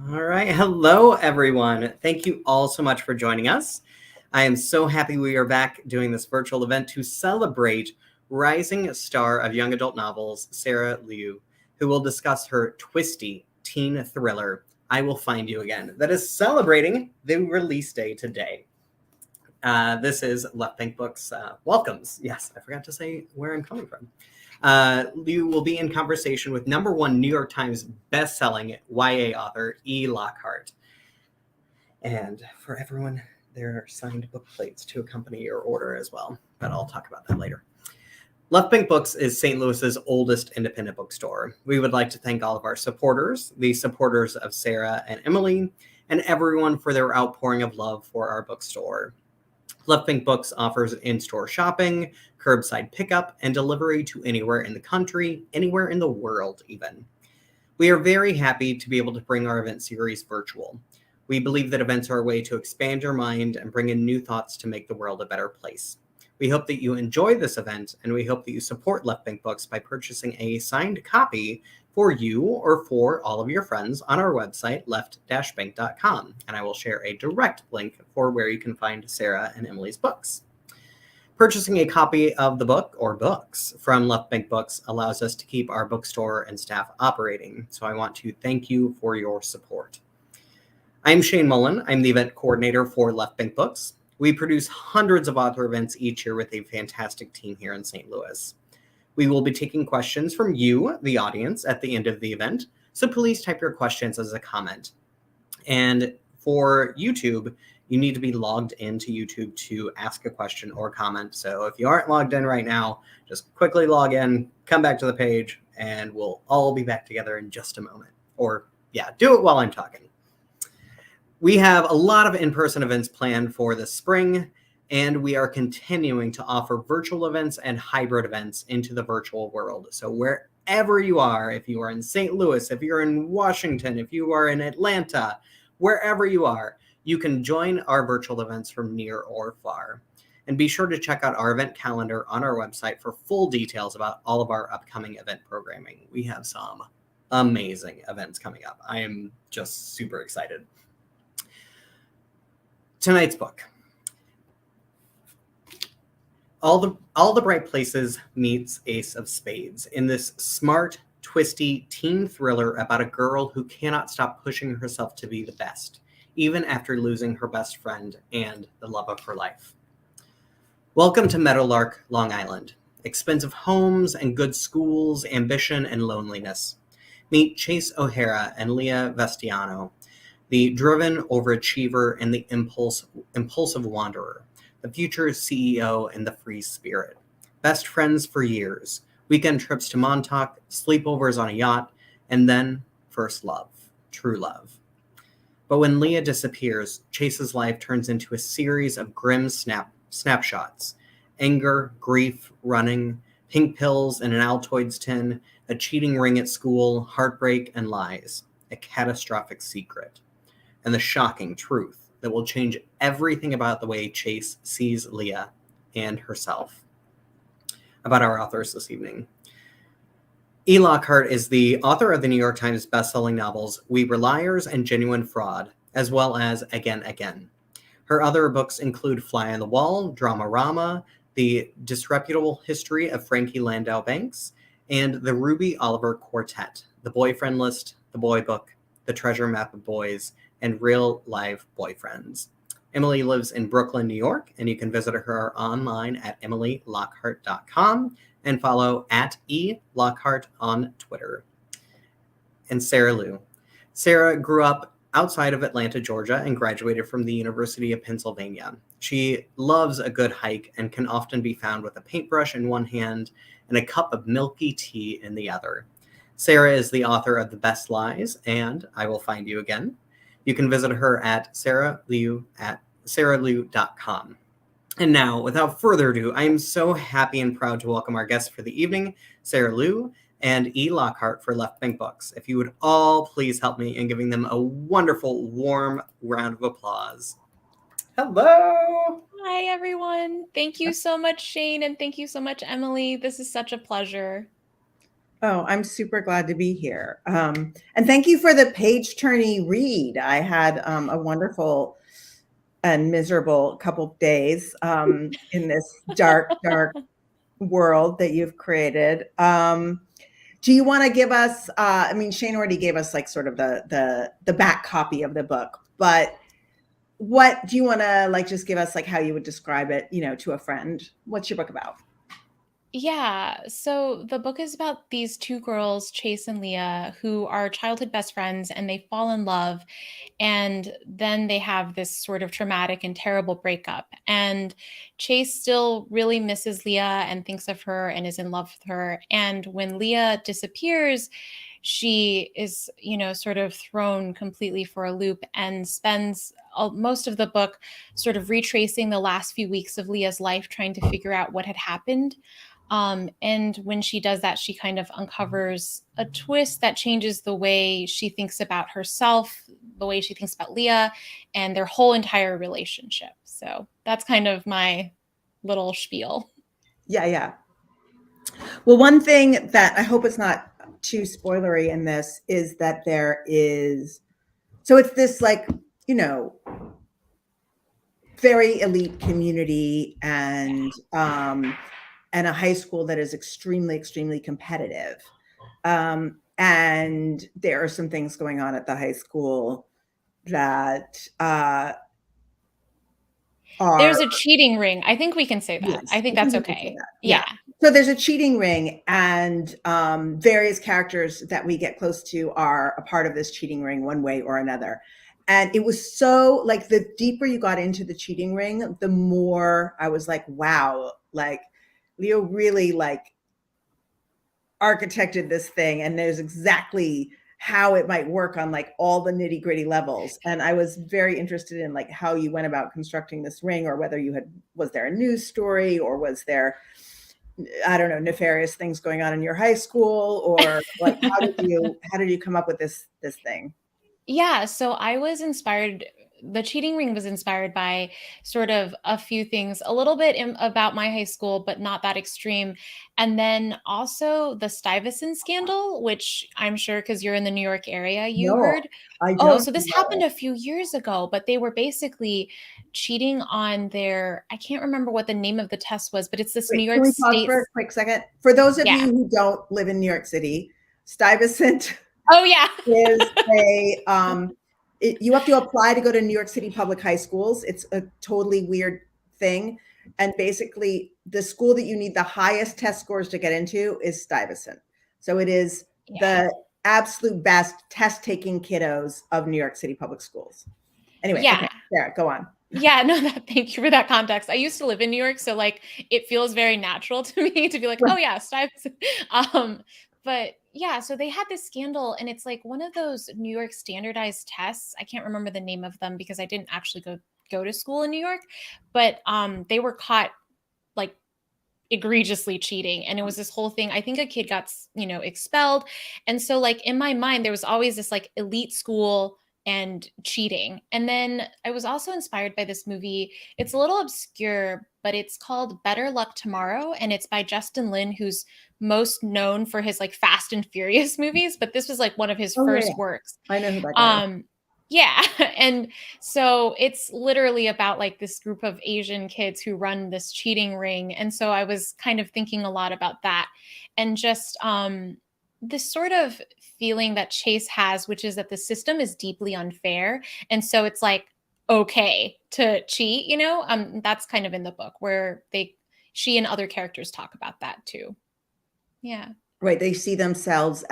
All right. Hello, everyone. Thank you all so much for joining us. I am so happy we are back doing this virtual event to celebrate rising star of young adult novels, Sarah Liu, who will discuss her twisty teen thriller, I Will Find You Again, that is celebrating the release day today. This is Left Bank Books welcomes. Yes, I forgot to say where I'm coming from. Liu will be in conversation with #1 New York Times bestselling YA author E. Lockhart. And for everyone, there are signed book plates to accompany your order as well, but I'll talk about that later. Left Bank Books is St. Louis's oldest independent bookstore. We would like to thank all of our supporters, the supporters of Sarah and Emily, and everyone for their outpouring of love for our bookstore. Left Bank Books offers in-store shopping, curbside pickup, and delivery to anywhere in the country, anywhere in the world even. We are very happy to be able to bring our event series virtual. We believe that events are a way to expand your mind and bring in new thoughts to make the world a better place. We hope that you enjoy this event, and we hope that you support Left Bank Books by purchasing a signed copy for you or for all of your friends on our website, left-bank.com, and I will share a direct link for where you can find Sarah and Emily's books. Purchasing a copy of the book or books from Left Bank Books allows us to keep our bookstore and staff operating, so I want to thank you for your support. I'm Shane Mullen. I'm the event coordinator for Left Bank Books. We produce hundreds of author events each year with a fantastic team here in St. Louis. We will be taking questions from you, the audience, at the end of the event, so please type your questions as a comment. And for YouTube, you need to be logged into YouTube to ask a question or comment. So if you aren't logged in right now, just quickly log in, come back to the page, and we'll all be back together in just a moment. Or, yeah, do it while I'm talking. We have a lot of in-person events planned for the spring, and we are continuing to offer virtual events and hybrid events into the virtual world. So wherever you are, if you are in St. Louis, if you're in Washington, if you are in Atlanta, wherever you are, you can join our virtual events from near or far. And be sure to check out our event calendar on our website for full details about all of our upcoming event programming. We have some amazing events coming up. I am just super excited. Tonight's book. All the Bright Places meets Ace of Spades in this smart, twisty teen thriller about a girl who cannot stop pushing herself to be the best, even after losing her best friend and the love of her life. Welcome to Meadowlark, Long Island. Expensive homes and good schools, ambition and loneliness. Meet Chase Ohara and Leah Vestiano, the driven overachiever and the impulsive wanderer, the future CEO and the free spirit. Best friends for years, weekend trips to Montauk, sleepovers on a yacht, and then first love, true love. But when Leah disappears, Chase's life turns into a series of grim snapshots. Anger, grief, running, pink pills in an Altoids tin, a cheating ring at school, heartbreak, and lies. A catastrophic secret. And the shocking truth that will change everything about the way Chase sees Leah and herself. About our authors this evening. E. Lockhart is the author of the New York Times bestselling novels We Were Liars and Genuine Fraud, as well as Again, Again. Her other books include Fly on the Wall, Dramarama, The Disreputable History of Frankie Landau Banks, and The Ruby Oliver Quartet, The Boyfriend List, The Boy Book, The Treasure Map of Boys, and Real Life Boyfriends. Emily lives in Brooklyn, New York, and you can visit her online at emilylockhart.com and follow at @elockhart on Twitter. And Sarah Liu. Sarah grew up outside of Atlanta, Georgia, and graduated from the University of Pennsylvania. She loves a good hike and can often be found with a paintbrush in one hand and a cup of milky tea in the other. Sarah is the author of The Best Lies and I Will Find You Again. You can visit her at sarahliu.com. And now, without further ado, I am so happy and proud to welcome our guests for the evening, Sarah Liu and E. Lockhart for Left Bank Books. If you would all please help me in giving them a wonderful, warm round of applause. Hello! Hi, everyone. Thank you so much, Shane, and thank you so much, Emily. This is such a pleasure. Oh, I'm super glad to be here. And thank you for the page turny read. I had a wonderful and miserable couple of days in this dark, dark world that you've created. Do you want to give us? I mean, Shane already gave us like sort of the back copy of the book, but what do you want to like? Just give us like how you would describe it, to a friend. What's your book about? Yeah, so the book is about these two girls, Chase and Leah, who are childhood best friends and they fall in love. And then they have this sort of traumatic and terrible breakup. And Chase still really misses Leah and thinks of her and is in love with her. And when Leah disappears, she is, sort of thrown completely for a loop and spends most of the book sort of retracing the last few weeks of Leah's life, trying to figure out what had happened. And when she does that, she kind of uncovers a twist that changes the way she thinks about herself, the way she thinks about Leah, and their whole entire relationship. So that's kind of my little spiel. Yeah, yeah. Well, one thing that I hope it's not too spoilery in this is that there is, so it's this like, you know, very elite community and a high school that is extremely, extremely competitive. And there are some things going on at the high school that are There's a cheating ring. I think we can say that. yes, I think I think that's we can say okay. that. Yeah. Yeah. So there's a cheating ring, and various characters that we get close to are a part of this cheating ring, one way or another. And it was so like the deeper you got into the cheating ring, the more I was like, wow, like Leo really like architected this thing and knows exactly how it might work on like all the nitty gritty levels. And I was very interested in like how you went about constructing this ring, or whether you had, was there a news story, or was there, I don't know, nefarious things going on in your high school, or like how did you come up with this thing? Yeah, so I was inspired. The cheating ring was inspired by sort of a few things, a little bit about my high school, but not that extreme. And then also the Stuyvesant scandal, which I'm sure because you're in the New York area, you No, heard. I Oh, don't so this happened know. a few years ago, but they were basically cheating on their, I can't remember what the name of the test was, but it's this New Wait, can York we pause State. for a quick second? For those of Yeah. you who don't live in New York City, Stuyvesant Oh, yeah. is a you have to apply to go to New York City public high schools. It's a totally weird thing. And basically, the school that you need the highest test scores to get into is Stuyvesant. So it is Yeah. the absolute best test taking kiddos of New York City public schools. Anyway, okay, Yeah. Sarah, go on. Yeah, no, thank you for that context. I used to live in New York, so like it feels very natural to me to be like, oh yeah, Stuyvesant. Um, but yeah, so they had this scandal, and it's like one of those New York standardized tests. I can't remember the name of them because I didn't actually go to school in New York, but they were caught like egregiously cheating, and it was this whole thing. I think a kid got expelled, and so like in my mind there was always this like elite school and cheating. And then I was also inspired by this movie. It's a little obscure, but it's called Better Luck Tomorrow, and it's by Justin Lin, who's most known for his like Fast and Furious movies, but this was like one of his Oh, yeah, first yeah. works. I know who that guy is. um yeah. And so it's literally about like this group of Asian kids who run this cheating ring. And so I was kind of thinking a lot about that, and just this sort of feeling that Chase has, which is that the system is deeply unfair. And so it's like okay to cheat, that's kind of in the book where she and other characters talk about that too. Yeah. Right. They see themselves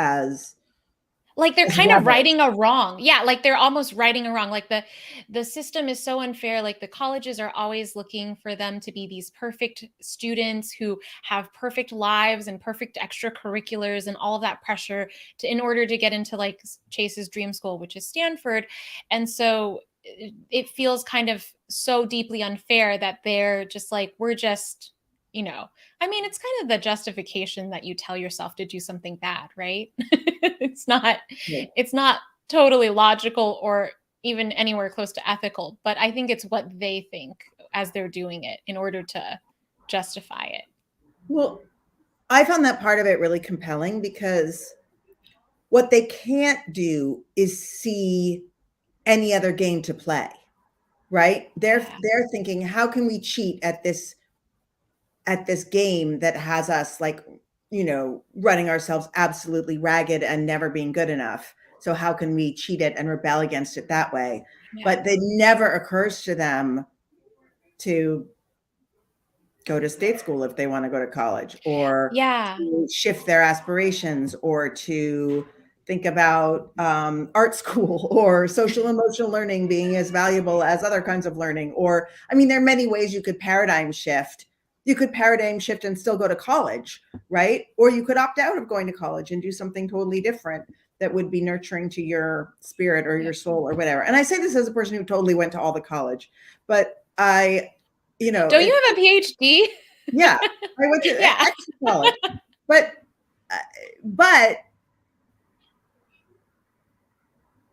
Like they're as kind of rebels. righting a wrong. Yeah, like they're almost righting a wrong. Like the system is so unfair. Like the colleges are always looking for them to be these perfect students who have perfect lives and perfect extracurriculars and all of that pressure to in order to get into like Chase's dream school, which is Stanford. And so it feels kind of so deeply unfair that they're just like, we're just, I mean, it's kind of the justification that you tell yourself to do something bad, right? it's not Right. it's not totally logical or even anywhere close to ethical, but I think it's what they think as they're doing it in order to justify it. Well, I found that part of it really compelling because what they can't do is see any other game to play, right? Yeah. They're thinking, how can we cheat at this game that has us like, you know, running ourselves absolutely ragged and never being good enough. So how can we cheat it and rebel against it that way? Yeah. But it never occurs to them to go to state school if they want to go to college, or Yeah. to shift their aspirations, or to think about art school or social emotional learning being as valuable as other kinds of learning. Or, I mean, there are many ways you could paradigm shift. You could paradigm shift and still go to college, right? Or you could opt out of going to college and do something totally different that would be nurturing to your spirit or your Yep. soul or whatever. And I say this as a person who totally went to all the college, but I, you know, Don't you have a PhD? yeah, I went to Yeah. extra college, but uh, but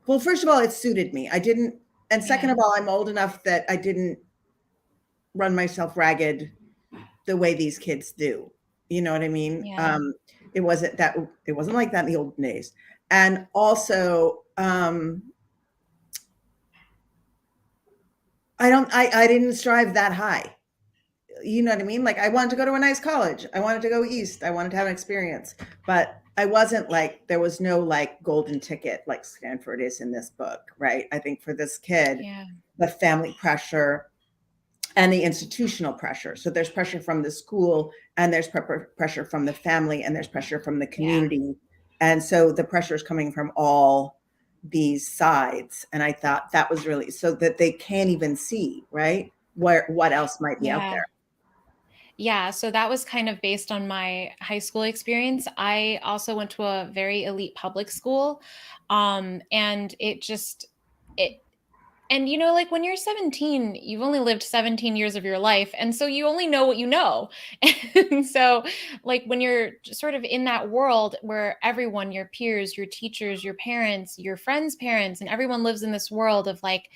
well, first of all, it suited me. I didn't, and second Yeah. of all, I'm old enough that I didn't run myself ragged the way these kids do. You know what I mean? Yeah. It wasn't that. It wasn't like that in the old days. And also, I didn't strive that high. You know what I mean? Like I wanted to go to a nice college. I wanted to go east. I wanted to have an experience, but I wasn't like, there was no like golden ticket like Stanford is in this book, right? I think for this kid, Yeah. the family pressure and the institutional pressure. So there's pressure from the school, and there's pressure from the family, and there's pressure from the Yeah. community. And so the pressure is coming from all these sides. And I thought that was really, so that they can't even see, right? What else might be out Yeah. there. Yeah, so that was kind of based on my high school experience. I also went to a very elite public school. And it just it and you know, like when you're 17, you've only lived 17 years of your life. And so you only know what you know. And so, like, when you're sort of in that world where everyone, your peers, your teachers, your parents, your friends' parents, and everyone lives in this world of like,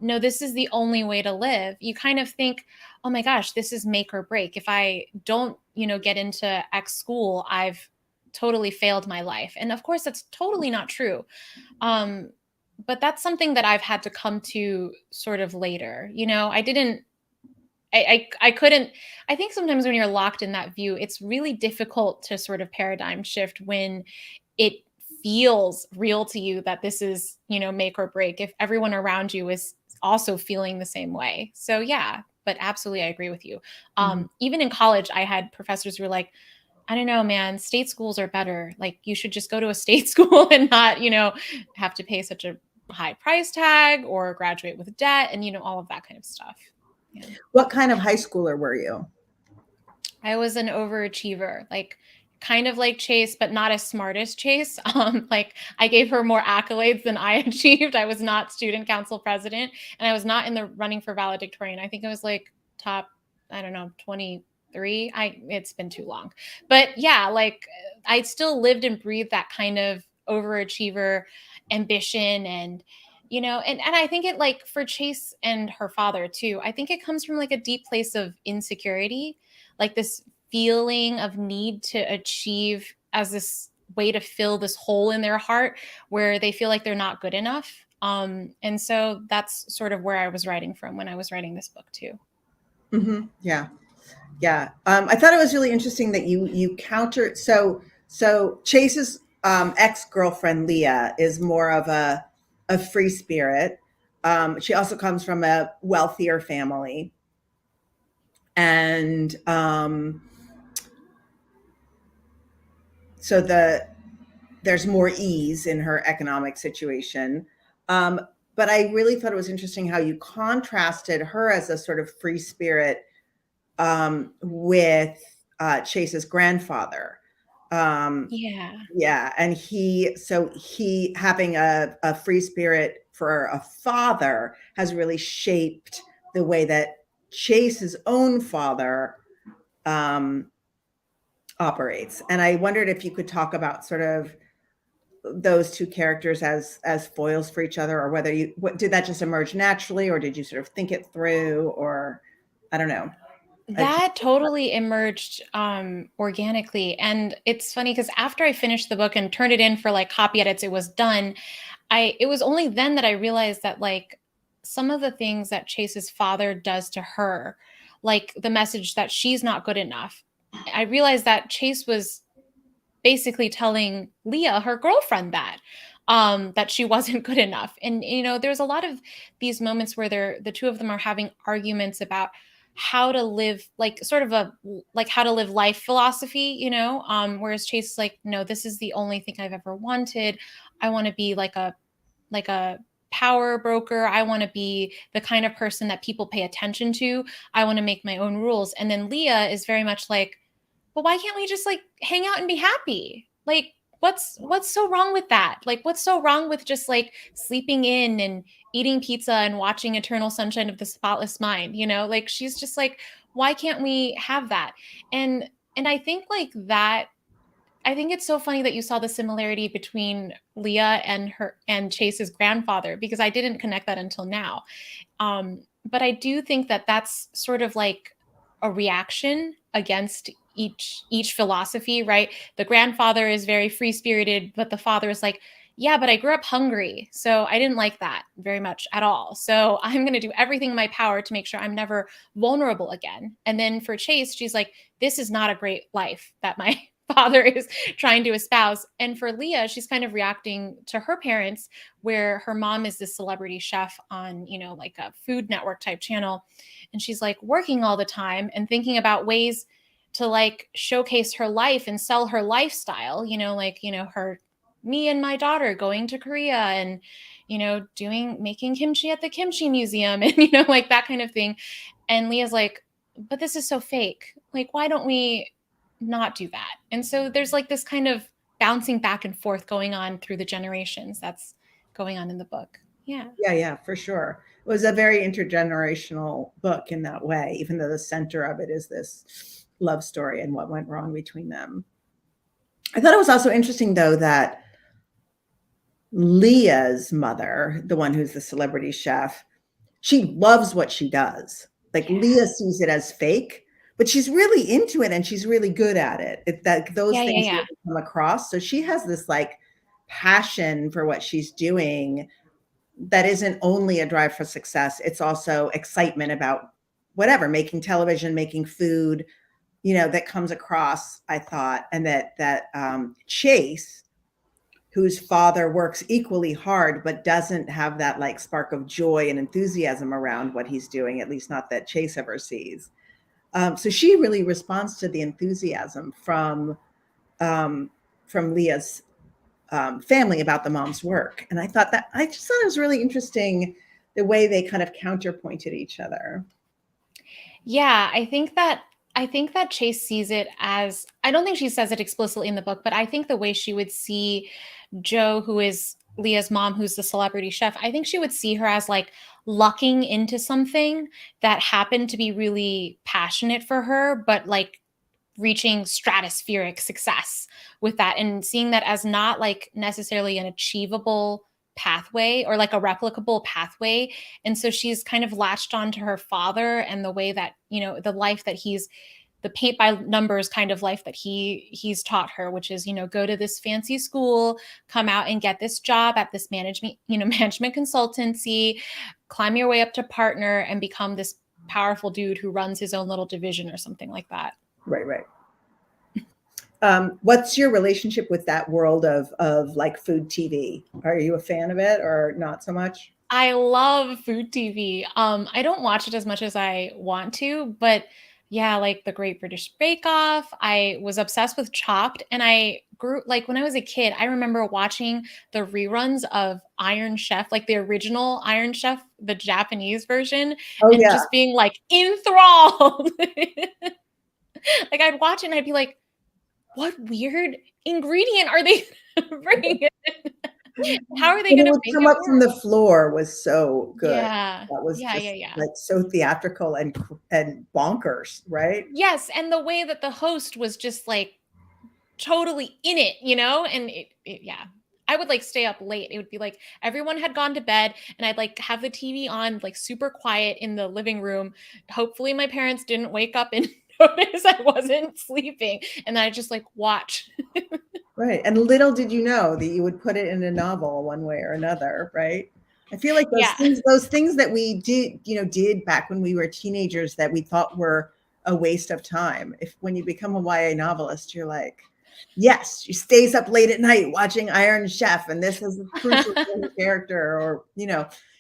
no, this is the only way to live, you kind of think, oh my gosh, this is make or break. If I don't, get into X school, I've totally failed my life. And of course, that's totally not true. Um, but that's something that I've had to come to sort of later. I didn't I couldn't. I think sometimes when you're locked in that view, it's really difficult to sort of paradigm shift when it feels real to you that this is, make or break if everyone around you is also feeling the same way. So yeah, but absolutely I agree with you. Mhm. Even in college, I had professors who were like, I don't know, man, state schools are better. Like you should just go to a state school and not, have to pay such a high price tag or graduate with debt and, all of that kind of stuff. Yeah. What kind of high schooler were you? I was an overachiever, like kind of like Chase, but not as smart as Chase. Like I gave her more accolades than I achieved. I was not student council president, and I was not in the running for valedictorian. I think I was like top, I don't know, 23. It's been too long. But yeah, like I still lived and breathed that kind of overachiever ambition and and I think it, like, for Chase and her father too, I think it comes from like a deep place of insecurity, like this feeling of need to achieve as this way to fill this hole in their heart where they feel like they're not good enough. And so that's sort of where I was writing from when I was writing this book too. Yeah. Yeah. I thought it was really interesting that you countered. So Chase's ex-girlfriend Leah is more of a free spirit. She also comes from a wealthier family, and so there's more ease in her economic situation. Um, but I really thought it was interesting how you contrasted her as a sort of free spirit with Chase's grandfather. Yeah. Yeah, and he having a free spirit for a father has really shaped the way that Chase's own father um, operates. And I wondered if you could talk about sort of those two characters as foils for each other, or whether did that just emerge naturally, or did you sort of think it through, or I don't know. That totally emerged organically. And it's funny because after I finished the book and turned it in for like copy edits, it was done. It was only then that I realized that like some of the things that Chase's father does to her, like the message that she's not good enough. I realized that Chase was basically telling Leah, her girlfriend, that she wasn't good enough. And there's a lot of these moments where the two of them are having arguments about how to live, like sort of a like how to live life philosophy, whereas Chase is like, no, this is the only thing I've ever wanted. I want to be like a power broker. I want to be the kind of person that people pay attention to. I want to make my own rules. And then Leah is very much like, but why can't we just like hang out and be happy? Like what's so wrong with that? Like what's so wrong with just like sleeping in and eating pizza and watching Eternal Sunshine of the Spotless Mind, Like she's just like, why can't we have that? And I think like that I think it's so funny that you saw the similarity between Leah and Chase's grandfather, because I didn't connect that until now. But I do think that that's sort of like a reaction against each philosophy, right? The grandfather is very free spirited, but the father is like, yeah, but I grew up hungry, so I didn't like that very much at all. So I'm going to do everything in my power to make sure I'm never vulnerable again. And then for Chase, she's like, this is not a great life that my father is trying to espouse. And for Leah, she's kind of reacting to her parents, where her mom is this celebrity chef on, like a Food Network type channel. And she's like working all the time and thinking about ways to like showcase her life and sell her lifestyle, her me and my daughter going to Korea and, making kimchi at the kimchi museum and, like that kind of thing. And Leah's like, but this is so fake. Like, why don't we not do that? And so there's like this kind of bouncing back and forth going on through the generations that's going on in the book. Yeah. Yeah, for sure. It was a very intergenerational book in that way, even though the center of it is this love story and what went wrong between them. I thought it was also interesting, though, that Leah's mother, the one who's the celebrity chef, she loves what she does. Like Leah sees it as fake, but she's really into it and she's really good at it. Those things really come across. So she has this like passion for what she's doing that isn't only a drive for success. It's also excitement about whatever, making television, making food, that comes across, I thought. And that Chase, whose father works equally hard, but doesn't have that like spark of joy and enthusiasm around what he's doing, at least not that Chase ever sees. So she really responds to the enthusiasm from Leah's family about the mom's work. And I just thought it was really interesting the way they kind of counterpointed each other. Yeah, I think that Chase sees it as, I don't think she says it explicitly in the book, but I think the way she would see Jo, who is Leah's mom, who's the celebrity chef, I think she would see her as like lucking into something that happened to be really passionate for her, but like reaching stratospheric success with that, and seeing that as not like necessarily an achievable pathway or like a replicable pathway. And so she's kind of latched on to her father and the way that, the life that the paint by numbers kind of life that he's taught her, which is, go to this fancy school, come out and get this job at this management consultancy, climb your way up to partner and become this powerful dude who runs his own little division or something like that. Right. What's your relationship with that world of like food TV? Are you a fan of it or not so much? I love food TV. I don't watch it as much as I want to, but yeah, like the Great British Bake Off. I was obsessed with Chopped, and I grew like when I was a kid, I remember watching the reruns of Iron Chef, like the original Iron Chef, the Japanese version, and just being like enthralled. Like I'd watch it and I'd be like, what weird ingredient are they bringing in? How are they going to make come up from the floor was so good. Yeah. That was like so theatrical and bonkers, right? Yes, and the way that the host was just like totally in it, and it yeah. I would like stay up late. It would be like everyone had gone to bed and I'd like have the TV on like super quiet in the living room. Hopefully my parents didn't wake up and notice I wasn't sleeping. And then I just like watch. Right. And little did you know that you would put it in a novel one way or another, right? I feel like Yeah. those things that we did back when we were teenagers that we thought were a waste of time. If when you become a YA novelist, you're like, yes, she stays up late at night watching Iron Chef, and this is crucial to her character, or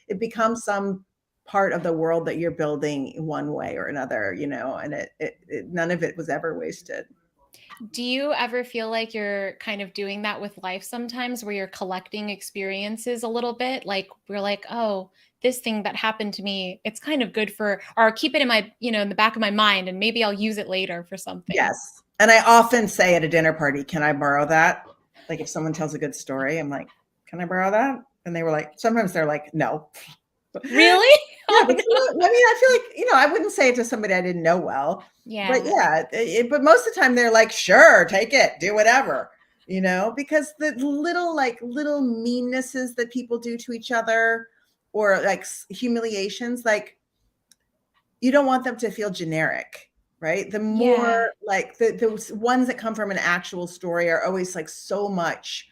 it becomes some part of the world that you're building one way or another, and it none of it was ever wasted. Do you ever feel like you're kind of doing that with life sometimes where you're collecting experiences a little bit? Like we're like, oh, this thing that happened to me, it's kind of good for, or keep it in my, in the back of my mind and maybe I'll use it later for something. Yes. And I often say at a dinner party, can I borrow that? Like if someone tells a good story, I'm like, can I borrow that? And they were like, sometimes they're like, no. Really? Yeah, but I feel like, I wouldn't say it to somebody I didn't know well. Yeah. But yeah, but most of the time they're like, sure, take it, do whatever, because the little meannesses that people do to each other or like humiliations, like you don't want them to feel generic, right? The more like those ones that come from an actual story are always like so much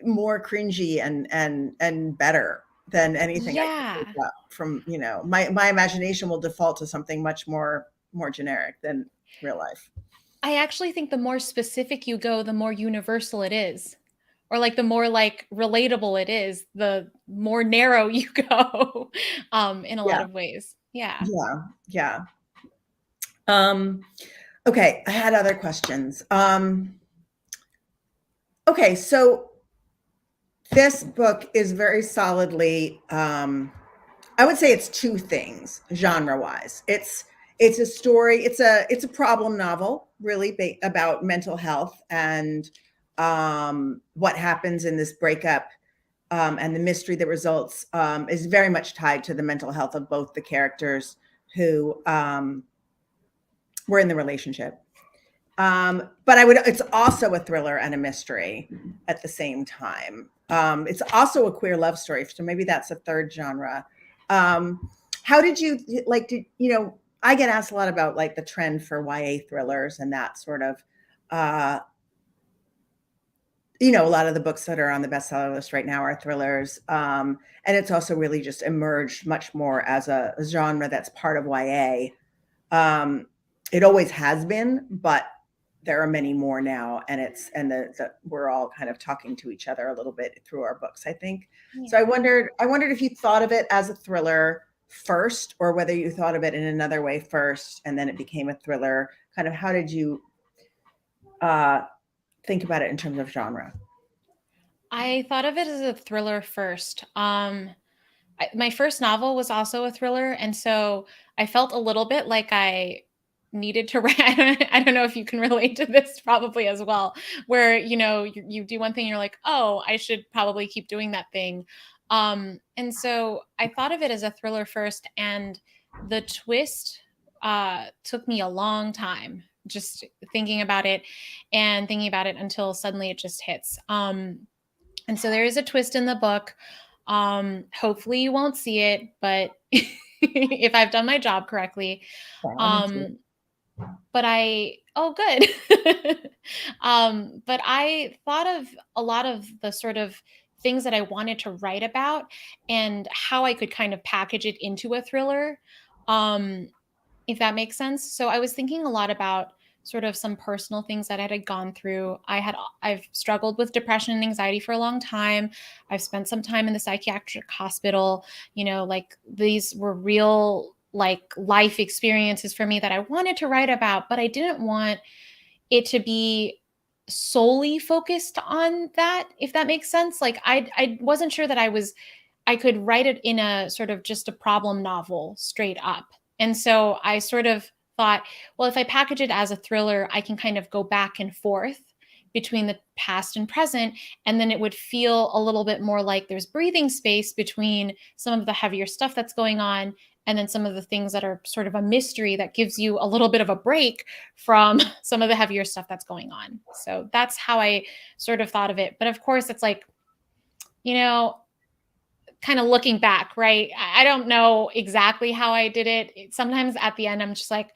more cringy and better than anything I can pick up from, my imagination will default to something much more generic than real life. I actually think the more specific you go, the more universal it is. Or like the more like relatable it is, the more narrow you go in a lot of ways. Yeah. Yeah. Okay, I had other questions. Okay, so this book is very solidly, I would say it's two things genre-wise. It's a story, it's a problem novel, really about mental health and what happens in this breakup, and the mystery that results is very much tied to the mental health of both the characters who were in the relationship. But it's also a thriller and a mystery at the same time. It's also a queer love story, so maybe that's a third genre. How did you I get asked a lot about like the trend for YA thrillers and that sort of, a lot of the books that are on the bestseller list right now are thrillers. And it's also really just emerged much more as a genre that's part of YA. It always has been, but there are many more now, and we're all kind of talking to each other a little bit through our books, I think. Yeah. So I wondered if you thought of it as a thriller first, or whether you thought of it in another way first, and then it became a thriller. Kind of, how did you think about it in terms of genre? I thought of it as a thriller first. My first novel was also a thriller, and so I felt a little bit like I needed to write. I don't know if you can relate to this probably as well, where you do one thing and you're like, oh, I should probably keep doing that thing. And so I thought of it as a thriller first, and the twist took me a long time just thinking about it until suddenly it just hits. And so there is a twist in the book. Hopefully you won't see it, but if I've done my job correctly. But good. But I thought of a lot of the sort of things that I wanted to write about and how I could kind of package it into a thriller. If that makes sense. So I was thinking a lot about sort of some personal things that I had gone through. I've struggled with depression and anxiety for a long time. I've spent some time in the psychiatric hospital. Like these were real like life experiences for me that I wanted to write about, but I didn't want it to be solely focused on that, if that makes sense. Like I wasn't sure that I could write it in a sort of just a problem novel straight up. And so I sort of thought, well, if I package it as a thriller, I can kind of go back and forth between the past and present. And then it would feel a little bit more like there's breathing space between some of the heavier stuff that's going on. and then some of the things that are sort of a mystery that gives you a little bit of a break from some of the heavier stuff that's going on. So that's how I sort of thought of it. But of course, it's like, you know, kind of looking back, right? I don't know exactly how I did it. Sometimes at the end, I'm just like,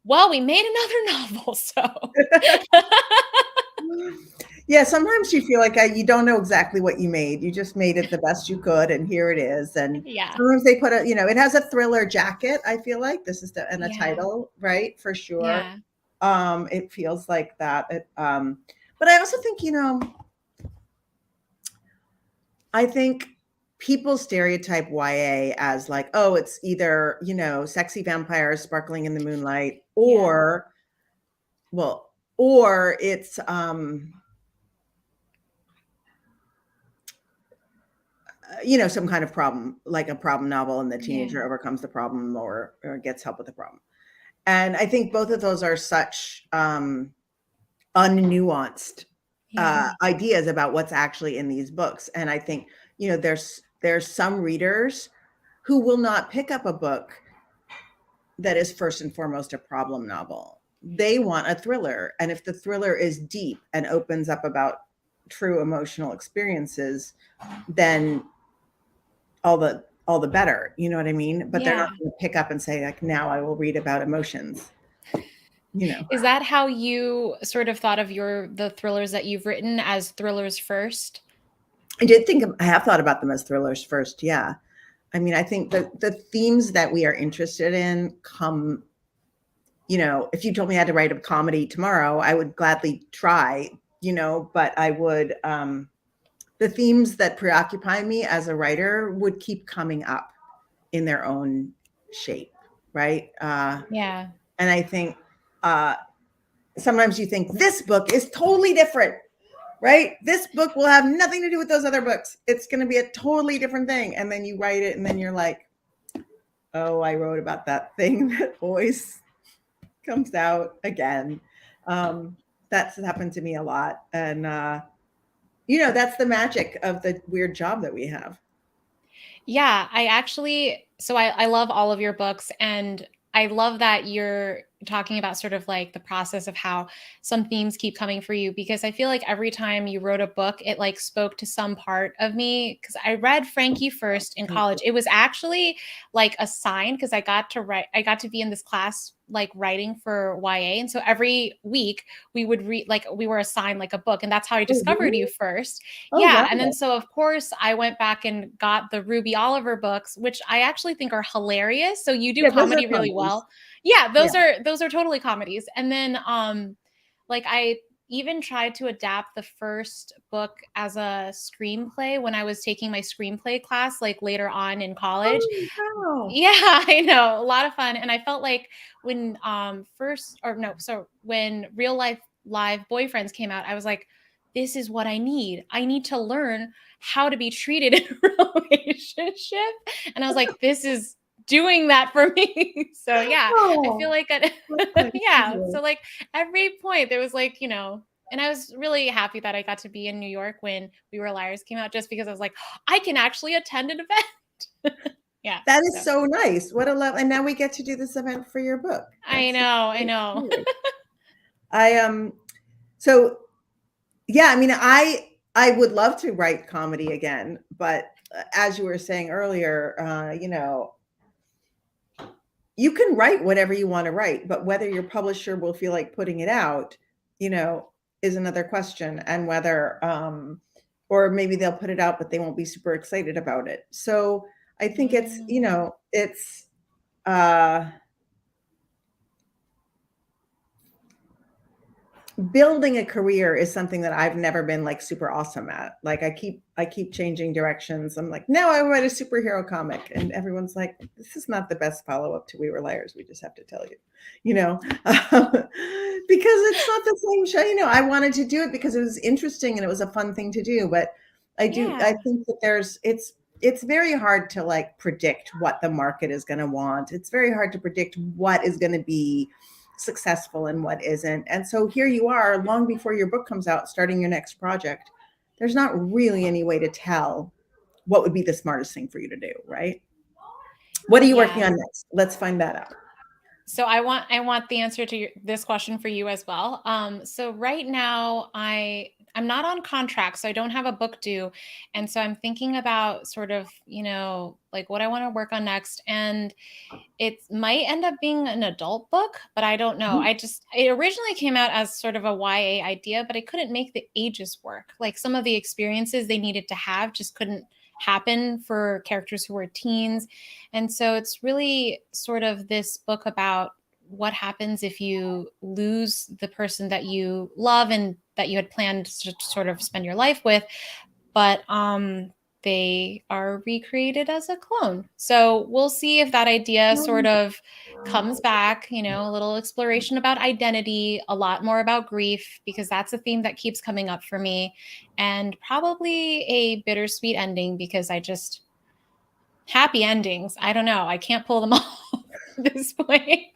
well, we made another novel. So Yeah, sometimes you feel like you don't know exactly what you made. You just made it the best you could, and here it is. And yeah. sometimes they put it has a thriller jacket. I feel like this is and a Yeah. title, right? For sure. Yeah. It feels like that. But I also think, I think people stereotype YA as like, oh, it's either, sexy vampires sparkling in the moonlight, or it's some kind of problem, like a problem novel, and the teenager overcomes the problem or gets help with the problem. And I think both of those are such unnuanced ideas about what's actually in these books. And I think, there's some readers who will not pick up a book that is first and foremost a problem novel. They want a thriller. And if the thriller is deep and opens up about true emotional experiences, then all the better, you know what I mean? But they're not going to pick up and say, like, now I will read about emotions. Is that how you sort of thought of the thrillers that you've written, as thrillers first? I have thought about them as thrillers first. Yeah. I mean, I think the themes that we are interested in come, if you told me I had to write a comedy tomorrow, I would gladly try, but I would, the themes that preoccupy me as a writer would keep coming up in their own shape. Right. Yeah. And I think, sometimes you think this book is totally different, right? This book will have nothing to do with those other books. It's going to be a totally different thing. And then you write it and then you're like, oh, I wrote about that thing that always comes out again. That's happened to me a lot. And, that's the magic of the weird job that we have. Yeah, I love all of your books, and I love that you're talking about sort of like the process of how some themes keep coming for you, because I feel like every time you wrote a book, it like spoke to some part of me. Because I read Frankie first in college. It was actually like a sign, because I got to be in this class like writing for YA. And so every week we would read, like we were assigned like a book, and that's how I discovered you first. Yeah. And then so of course I went back and got the Ruby Oliver books, which I actually think are hilarious. So you do comedy really well. Yeah, those are totally comedies. And then like I even tried to adapt the first book as a screenplay when I was taking my screenplay class, like later on in college. Oh, wow. Yeah, I know. A lot of fun. And I felt like when when Real Life Live Boyfriends came out, I was like, this is what I need. I need to learn how to be treated in a relationship. And I was like, this is doing that for me. So yeah, I feel like yeah. So like every point there was like, and I was really happy that I got to be in New York when We Were Liars came out, just because I was like, I can actually attend an event. Yeah. That is so nice. What a love. And now we get to do this event for your book. I know. So yeah, I mean, I would love to write comedy again, but as you were saying earlier, you can write whatever you want to write, but whether your publisher will feel like putting it out, is another question. And whether, or maybe they'll put it out, but they won't be super excited about it. So I think it's, it's, building a career is something that I've never been like super awesome at. Like I keep changing directions. I'm like, now I write a superhero comic, and everyone's like, this is not the best follow-up to We Were Liars. We just have to tell you, because it's not the same show. I wanted to do it because it was interesting and it was a fun thing to do. But I think that it's very hard to like predict what the market is going to want. It's very hard to predict what is going to be successful and what isn't. And so here you are, long before your book comes out, starting your next project. There's not really any way to tell what would be the smartest thing for you to do, right? What are you working Yeah. on next? Let's find that out. So I want the answer to this question for you as well. So right now I'm not on contract, so I don't have a book due, and so I'm thinking about sort of like what I want to work on next, and it might end up being an adult book, but I don't know. It originally came out as sort of a YA idea, but I couldn't make the ages work. Like some of the experiences they needed to have just couldn't happen for characters who were teens. And so it's really sort of this book about what happens if you lose the person that you love and that you had planned to sort of spend your life with, but they are recreated as a clone. So we'll see if that idea sort of comes back, a little exploration about identity, a lot more about grief, because that's a theme that keeps coming up for me, and probably a bittersweet ending because happy endings. I don't know. I can't pull them off at this point.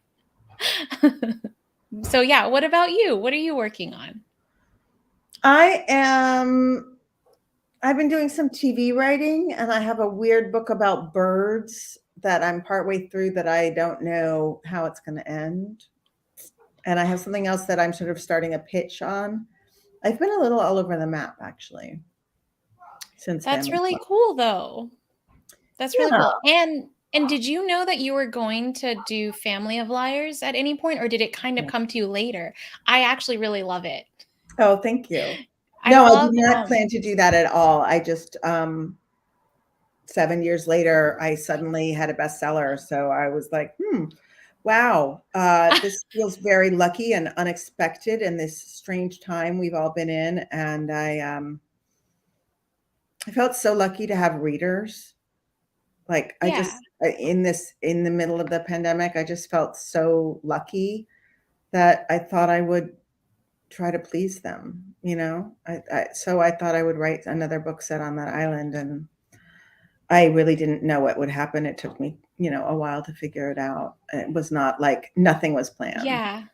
So yeah, what about you? What are you working on? I've been doing some TV writing, and I have a weird book about birds that I'm partway through that I don't know how it's going to end. And I have something else that I'm sort of starting a pitch on. I've been a little all over the map, actually, since That's Family really Club. cool, though. That's really cool. And did you know that you were going to do Family of Liars at any point, or did it kind of come to you later? I actually really love it. Oh, thank you. I No, I love did not plan to do that at all. I just 7 years later, I suddenly had a bestseller. So I was like, wow, this feels very lucky and unexpected in this strange time we've all been in. And I felt so lucky to have readers. Like in the middle of the pandemic, I just felt so lucky that I thought I would try to please them, so I thought I would write another book set on that island, and I really didn't know what would happen. It took me, a while to figure it out. It was not like nothing was planned. Yeah.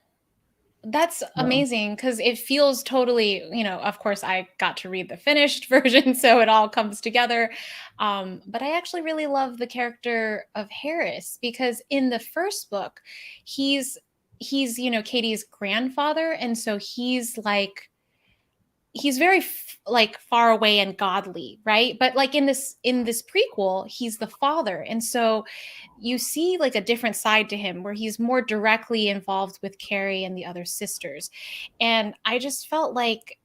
That's amazing because it feels totally, of course, I got to read the finished version, so it all comes together. But I actually really love the character of Harris because in the first book, he's Katie's grandfather, and so he's very like far away and godly, right? But like in this prequel, he's the father, and so you see like a different side to him where he's more directly involved with Carrie and the other sisters. And I just felt like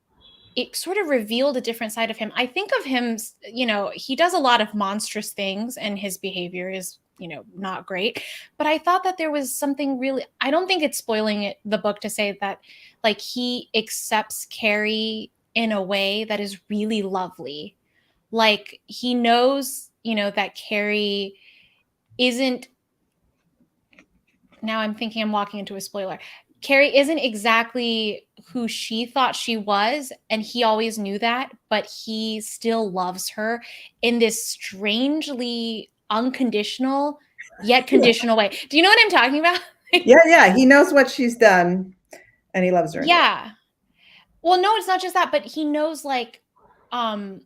it sort of revealed a different side of him. I think of him, he does a lot of monstrous things and his behavior is, not great. But I thought that there was something really, I don't think it's spoiling the book to say that like he accepts Carrie in a way that is really lovely. Like he knows, that Carrie isn't, now I'm thinking I'm walking into a spoiler. Carrie isn't exactly who she thought she was, and he always knew that, but he still loves her in this strangely unconditional yet conditional way. Do you know what I'm talking about? Yeah. He knows what she's done, and he loves her. Yeah. Well, no, it's not just that, but he knows like, and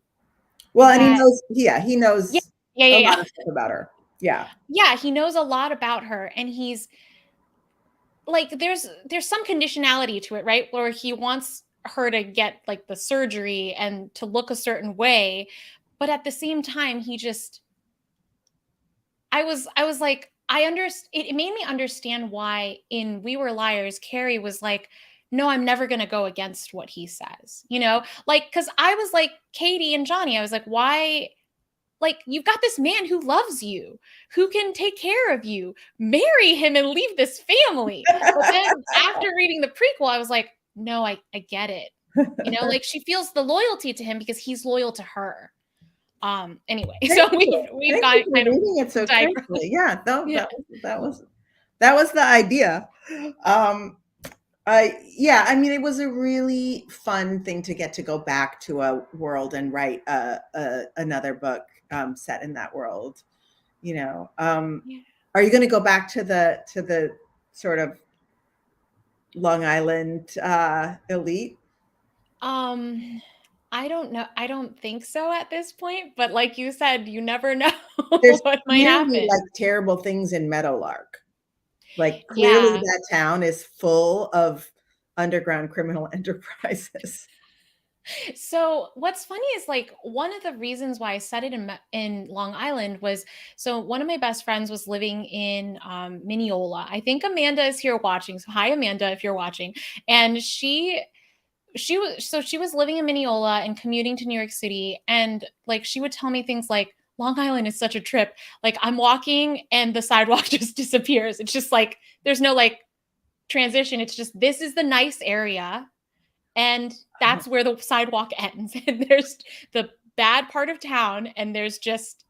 he knows, he knows a lot of stuff about her. Yeah. Yeah, he knows a lot about her, and he's like, there's some conditionality to it, right? Where he wants her to get like the surgery and to look a certain way, but at the same time, I was like, it made me understand why in We Were Liars, Carrie was like, no, I'm never going to go against what he says, like, because I was like Katie and Johnny, I was like, why? Like, you've got this man who loves you, who can take care of you, marry him and leave this family. But then after reading the prequel, I was like, no, I get it. Like she feels the loyalty to him because he's loyal to her. Anyway, so we've got kind of reading it so carefully. Yeah, no, yeah. That was the idea. I mean, it was a really fun thing to get to go back to a world and write another book set in that world. Are you going to go back to the sort of Long Island elite? I don't know. I don't think so at this point, but like you said, you never know There's what might clearly happen. like terrible things in Meadowlark. Like clearly Yeah. that town is full of underground criminal enterprises. So what's funny is like one of the reasons why I studied in Long Island was so one of my best friends was living in Mineola. I think Amanda is here watching. So hi Amanda, if you're watching. And she was living in Mineola and commuting to New York City, and like she would tell me things like Long Island is such a trip. Like I'm walking and the sidewalk just disappears. It's just like there's no like transition. It's just this is the nice area and that's where the sidewalk ends. And there's the bad part of town and there's just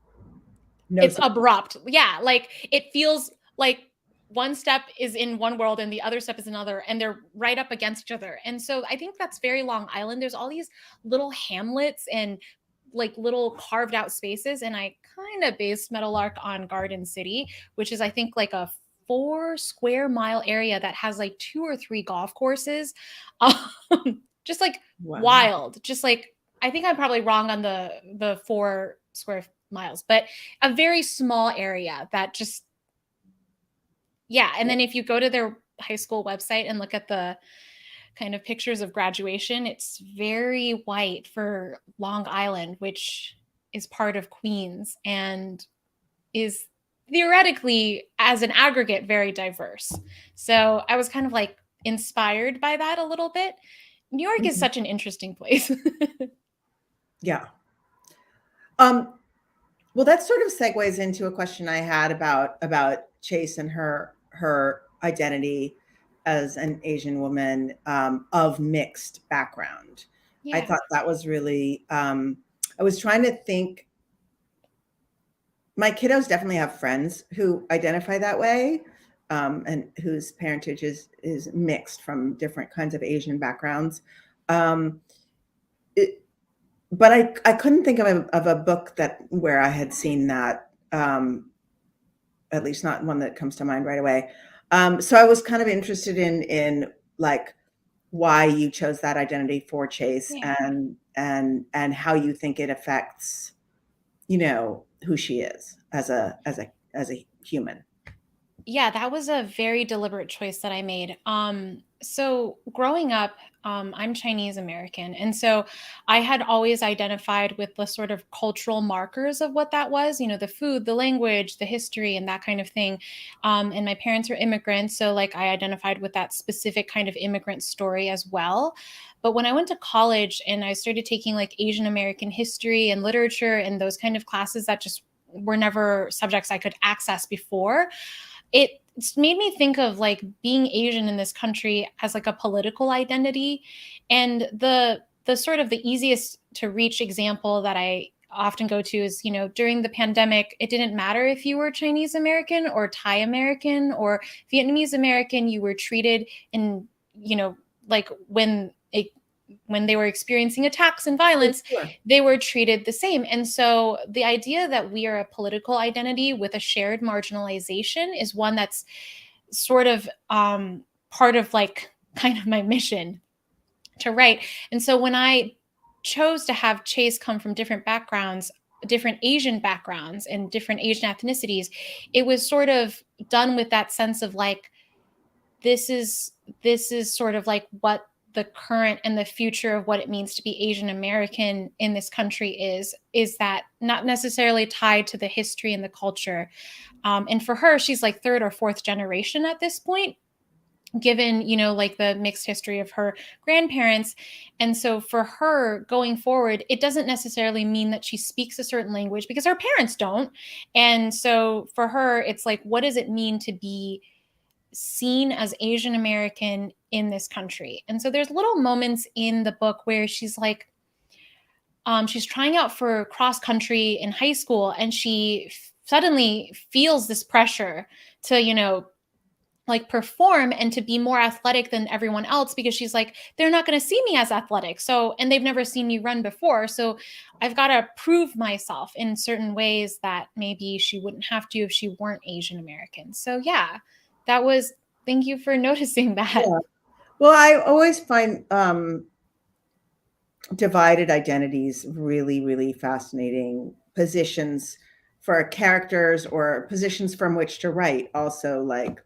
No, it's abrupt. Yeah, like it feels like one step is in one world and the other step is another and they're right up against each other. And so I think that's very Long Island. There's all these little hamlets and like little carved out spaces, and I kind of based Meadowlark on Garden City, which is I think like a 4 square mile area that has like 2 or 3 golf courses. Just like wow. wild. Just like I think I'm probably wrong on the 4 square miles, but a very small area that just yeah. And then if you go to their high school website and look at the kind of pictures of graduation, it's very white for Long Island, which is part of Queens and is theoretically, as an aggregate, very diverse. So I was kind of like inspired by that a little bit. New York is Mhm. such an interesting place. Yeah. Well, that sort of segues into a question I had about Chase and her identity as an Asian woman of mixed background. I Yeah. thought that was really. I was trying to think. My kiddos definitely have friends who identify that way, and whose parentage is mixed from different kinds of Asian backgrounds. Um, it, but I couldn't think of a book that where I had seen that, at least not one that comes to mind right away. So I was kind of interested in like why you chose that identity for Chase Yeah. and how you think it affects, who she is as a human. Yeah, that was a very deliberate choice that I made. So growing up, I'm Chinese American, and so I had always identified with the sort of cultural markers of what that was. You know, the food, the language, the history, and that kind of thing. And my parents are immigrants, so like I identified with that specific kind of immigrant story as well. But when I went to college and I started taking like Asian American history and literature and those kind of classes that just were never subjects I could access before, it's made me think of like being Asian in this country as like a political identity. And the sort of the easiest to reach example that I often go to is, during the pandemic, it didn't matter if you were Chinese American or Thai American or Vietnamese American, you were treated in, like when they were experiencing attacks and Oh, violence, sure. they were treated the same. And so the idea that we are a political identity with a shared marginalization is one that's sort of part of like kind of my mission to write. And so when I chose to have Chase come from different backgrounds, different Asian backgrounds and different Asian ethnicities, it was sort of done with that sense of like, this is sort of like what the current and the future of what it means to be Asian American in this country is that not necessarily tied to the history and the culture. And for her, she's like third or fourth generation at this point, given like the mixed history of her grandparents. And so for her going forward, it doesn't necessarily mean that she speaks a certain language because her parents don't. And so for her, it's like, what does it mean to be seen as Asian American in this country? And so there's little moments in the book where she's like, she's trying out for cross country in high school, and she suddenly feels this pressure to, like perform and to be more athletic than everyone else because she's like, they're not going to see me as athletic. So, and they've never seen me run before. So I've got to prove myself in certain ways that maybe she wouldn't have to if she weren't Asian American. So, yeah, thank you for noticing that. Yeah. Well, I always find divided identities, really, really fascinating positions for characters or positions from which to write. Also, like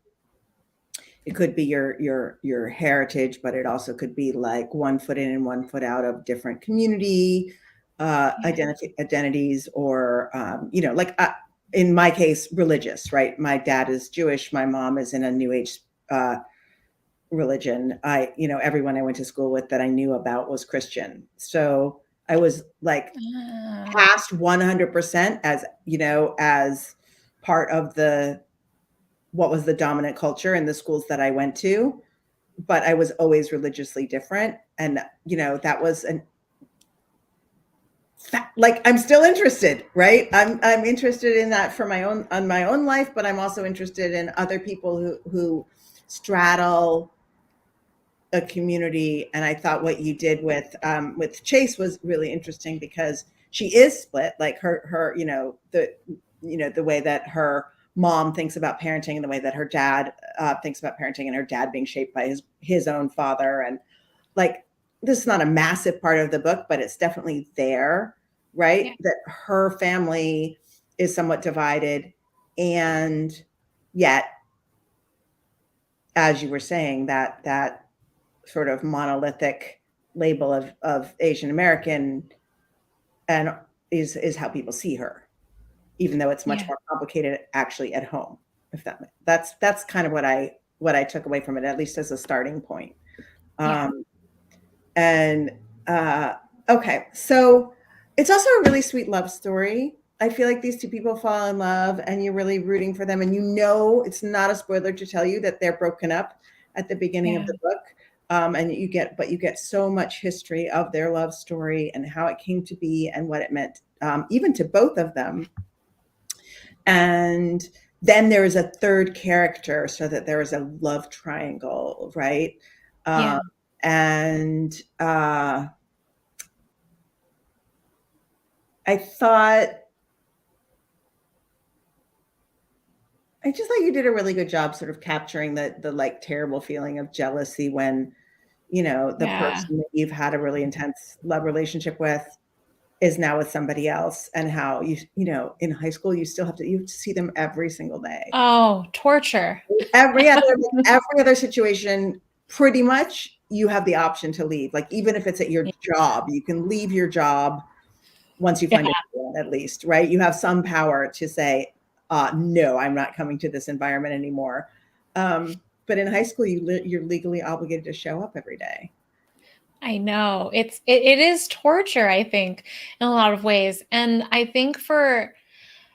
it could be your heritage, but it also could be like 1 foot in and 1 foot out of different community identities, or like in my case, religious. Right, my dad is Jewish, my mom is in a New Age religion. Everyone I went to school with that I knew about was Christian. So I was like past 100% as part of what was the dominant culture in the schools that I went to. But I was always religiously different. And, that was like, I'm still interested, right? I'm interested in that for my own life, but I'm also interested in other people who straddle a community. And I thought what you did with Chase was really interesting, because she is split, like her the way that her mom thinks about parenting and the way that her dad thinks about parenting, and her dad being shaped by his own father. And like, this is not a massive part of the book, but it's definitely there, right? Yeah. That her family is somewhat divided, and yet, as you were saying, that sort of monolithic label of Asian American and is how people see her, even though it's much more complicated actually at home. If that's kind of what I took away from it, at least as a starting point. And okay, so it's also a really sweet love story. I feel like these two people fall in love, and you're really rooting for them, and it's not a spoiler to tell you that they're broken up at the beginning of the book. And you get so much history of their love story and how it came to be and what it meant, even to both of them. And then there is a third character, so that there is a love triangle, right? And I just thought you did a really good job sort of capturing the like terrible feeling of jealousy when, the person that you've had a really intense love relationship with is now with somebody else, and how in high school you have to see them every single day. Oh, torture. Every other situation, pretty much you have the option to leave. Like, even if it's at your job, you can leave your job once you find a new one, at least, right? You have some power to say, no, I'm not coming to this environment anymore. But in high school, you're legally obligated to show up every day. I know it is torture, I think, in a lot of ways. And I think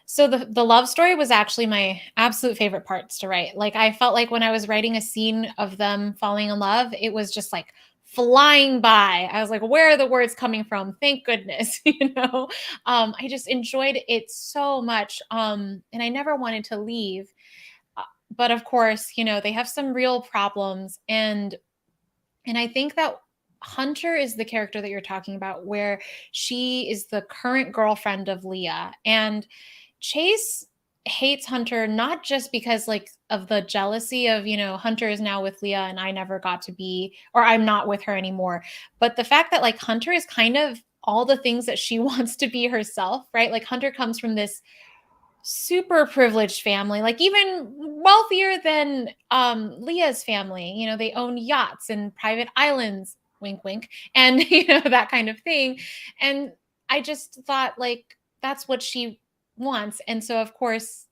so the love story was actually my absolute favorite parts to write. Like, I felt like when I was writing a scene of them falling in love, it was just like flying by. I was like, where are the words coming from? Thank goodness. I just enjoyed it so much. And I never wanted to leave. But of course, they have some real problems. And I think that Hunter is the character that you're talking about, where she is the current girlfriend of Leah. And Chase hates Hunter, not just because like of the jealousy of, Hunter is now with Leah and I never got to be, or I'm not with her anymore, but the fact that like Hunter is kind of all the things that she wants to be herself, right? Like, Hunter comes from this super privileged family, like even wealthier than Leah's family. They own yachts and private islands, wink wink, and that kind of thing. And I just thought, like, that's what she wants. And so of course,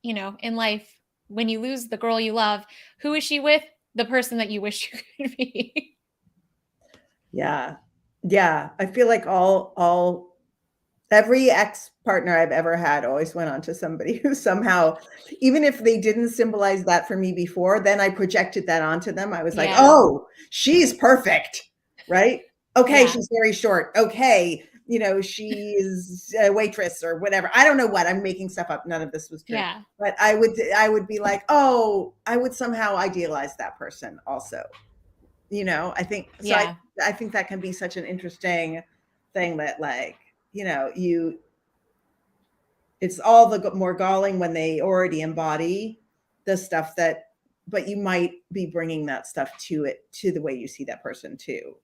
in life, when you lose the girl you love, who is she with? The person that you wish you could be. Yeah. I feel like every ex-partner I've ever had always went on to somebody who somehow, even if they didn't symbolize that for me before, then I projected that onto them. I was like, oh, she's perfect, right? Okay, she's very short. Okay, she's a waitress or whatever. I don't know what. I'm making stuff up. None of this was true. Yeah. But I would be like, oh, I would somehow idealize that person also. I think so. Yeah. I think that can be such an interesting thing, that like, it's all the more galling when they already embody the stuff but you might be bringing that stuff to the way you see that person too.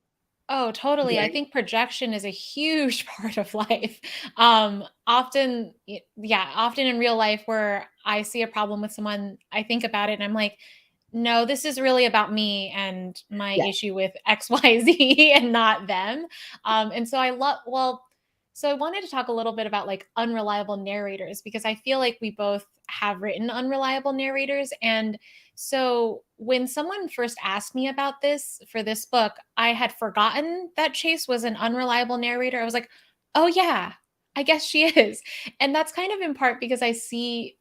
Oh, totally. I Right. think projection is a huge part of life. Often, yeah, often in real life where I see a problem with someone, I think about it and I'm like, no, this is really about me and my Yeah. issue with XYZ and not them. And so I love, well, so I wanted to talk a little bit about like unreliable narrators because I feel like we both have written unreliable narrators. And so when someone first asked me about this for this book, I had forgotten that Chase was an unreliable narrator. I was like, oh, yeah, I guess she is. And that's kind of in part because I see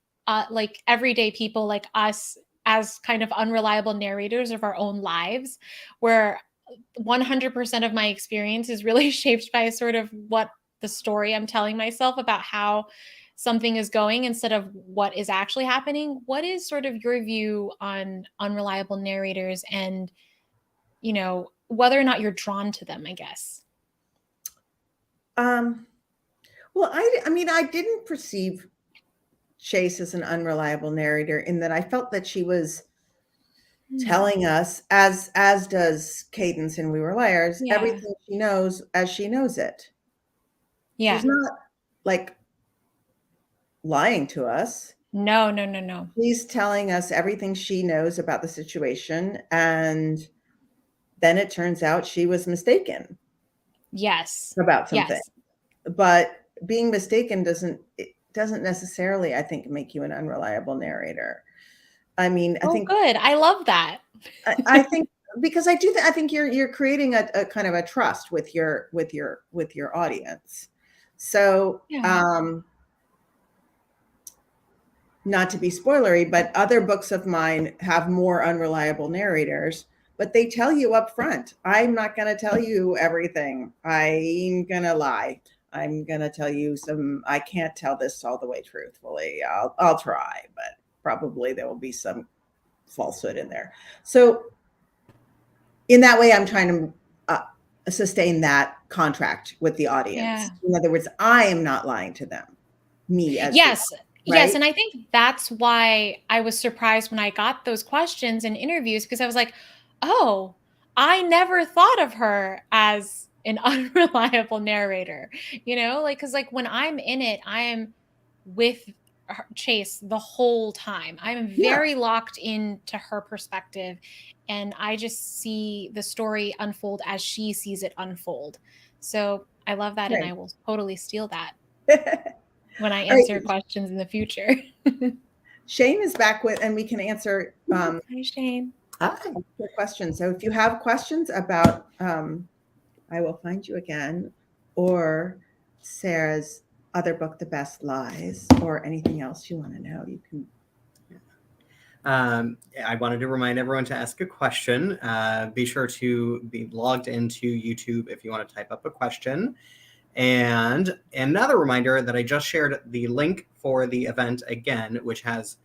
like everyday people like us as kind of unreliable narrators of our own lives, where 100% of my experience is really shaped by sort of what the story I'm telling myself about how something is going instead of what is actually happening. What is sort of your view on unreliable narrators and, whether or not you're drawn to them, I guess? Um, well, I mean, I didn't perceive Chase as an unreliable narrator in that I felt that she was Hmm. telling us, as does Cadence in We Were Liars, Yeah. everything she knows as she knows it. She's Yeah. not like lying to us. No, no, no, no. She's telling us everything she knows about the situation, and then it turns out she was mistaken Yes. about something. Yes. But being mistaken doesn't necessarily, I think, make you an unreliable narrator. I mean, Oh, good. I love that. I think because I think you're creating a kind of a trust with your audience. So, Yeah. not to be spoilery, but other books of mine have more unreliable narrators, but they tell you up front, I'm not going to tell you everything. I'm going to lie. I'm going to tell you I can't tell this all the way truthfully. I'll try, but probably there will be some falsehood in there. So in that way, I'm trying to sustain that contract with the audience. Yeah. In other words, I am not lying to them, me as the Yes. Yes, right. and I think that's why I was surprised when I got those questions in interviews because I was like, "Oh, I never thought of her as an unreliable narrator." Like cuz like when I'm in it, I am with Chase the whole time. I'm Yeah, very locked into her perspective and I just see the story unfold as she sees it unfold. So, I love that and right. I will totally steal that All when I answer right. questions in the future. Shane is back with, and we can answer Hi, Shane. Hi. your questions. So if you have questions about I Will Find You Again or Sarah's other book, The Best Lies, or anything else you want to know, you can. I wanted to remind everyone to ask a question. Be sure to be logged into YouTube if you want to type up a question. And another reminder that I just shared the link for the event again, which has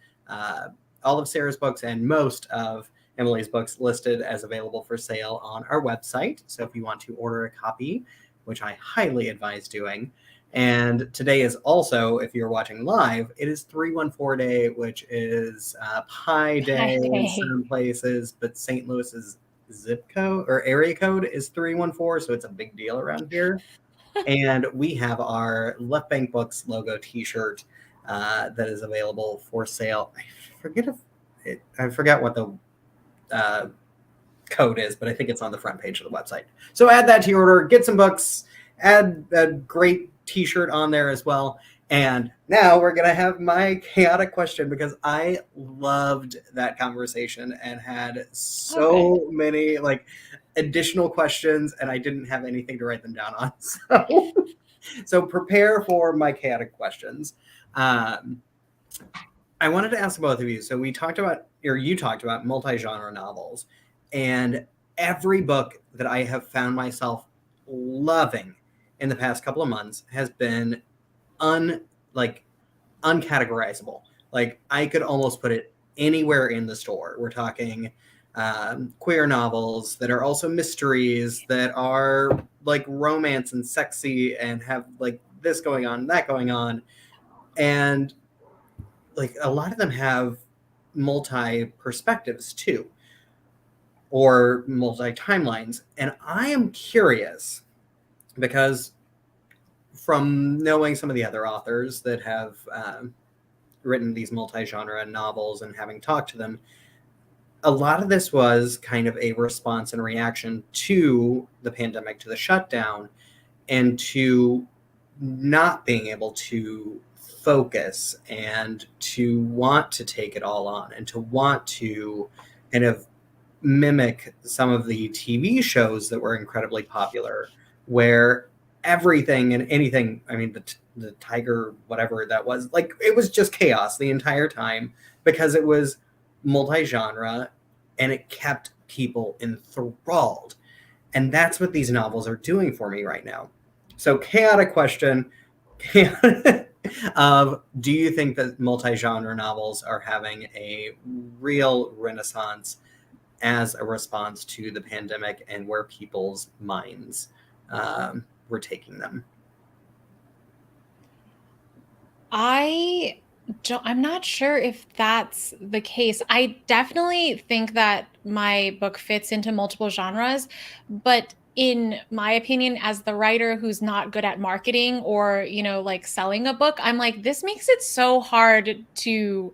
all of Sarah's books and most of Emily's books listed as available for sale on our website. So if you want to order a copy, which I highly advise doing. And today is also, if you're watching live, it is 314 Day, which is Pi Day Hi, in day. some places, but St. Louis's zip code or area code is 314, so it's a big deal around here. And we have our Left Bank Books logo T-shirt that is available for sale. I forget what the uh, code is, but I think it's on the front page of the website. So add that to your order, get some books, add a great T-shirt on there as well. And now we're going to have my chaotic question because I loved that conversation and had Oh, good. so many additional questions and I didn't have anything to write them down on. So prepare for my chaotic questions. Um, I wanted to ask both of you. So you talked about multi-genre novels, and every book that I have found myself loving in the past couple of months has been un like uncategorizable. Like I could almost put it anywhere in the store. We're talking queer novels that are also mysteries that are like romance and sexy and have like this going on, that going on, and like a lot of them have multi perspectives too. or multi-timelines. And I am curious because from knowing some of the other authors that have written these multi-genre novels and having talked to them, a lot of this was kind of a response and reaction to the pandemic, to the shutdown, and to not being able to focus and to want to take it all on and to want to kind of mimic some of the TV shows that were incredibly popular, where everything and anything, I mean, the tiger, whatever that was, like, it was just chaos the entire time because it was multi-genre and it kept people enthralled. And that's what these novels are doing for me right now. So, chaotic question of, do you think that multi-genre novels are having a real renaissance as a response to the pandemic and where people's minds were taking them? I'm not sure if that's the case. I definitely think that my book fits into multiple genres, but in my opinion, as the writer who's not good at marketing or, like selling a book, I'm like, this makes it so hard to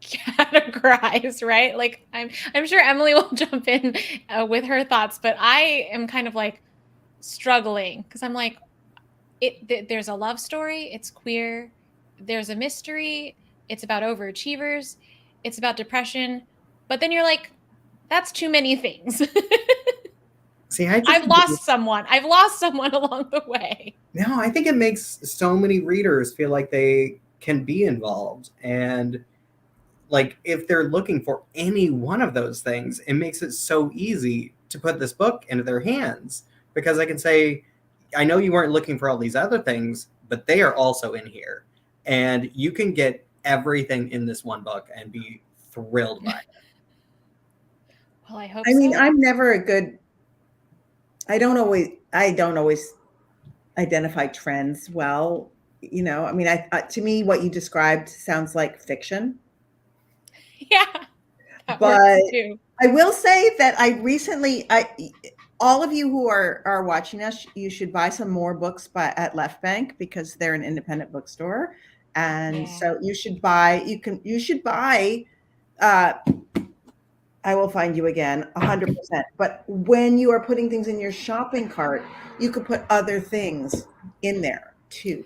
categorize, right? Like I'm sure Emily will jump in with her thoughts, but I am kind of like struggling because I'm like, there's a love story, it's queer, there's a mystery, it's about overachievers, it's about depression, but then you're like, that's too many things. See, I've lost someone along the way. No, I think it makes so many readers feel like they can be involved. And like, if they're looking for any one of those things, it makes it so easy to put this book into their hands, because I can say, I know you weren't looking for all these other things, but they are also in here. And you can get everything in this one book and be thrilled by it. Well, I hope I mean, so. I'm never a good, I don't always identify trends well. I mean, to me, what you described sounds like fiction. Yeah, that But works too. I will say that all of you who are watching us, you should buy some more books at Left Bank, because they're an independent bookstore. And Yeah. so you should buy, I will find you again, 100%. But when you are putting things in your shopping cart, you could put other things in there too,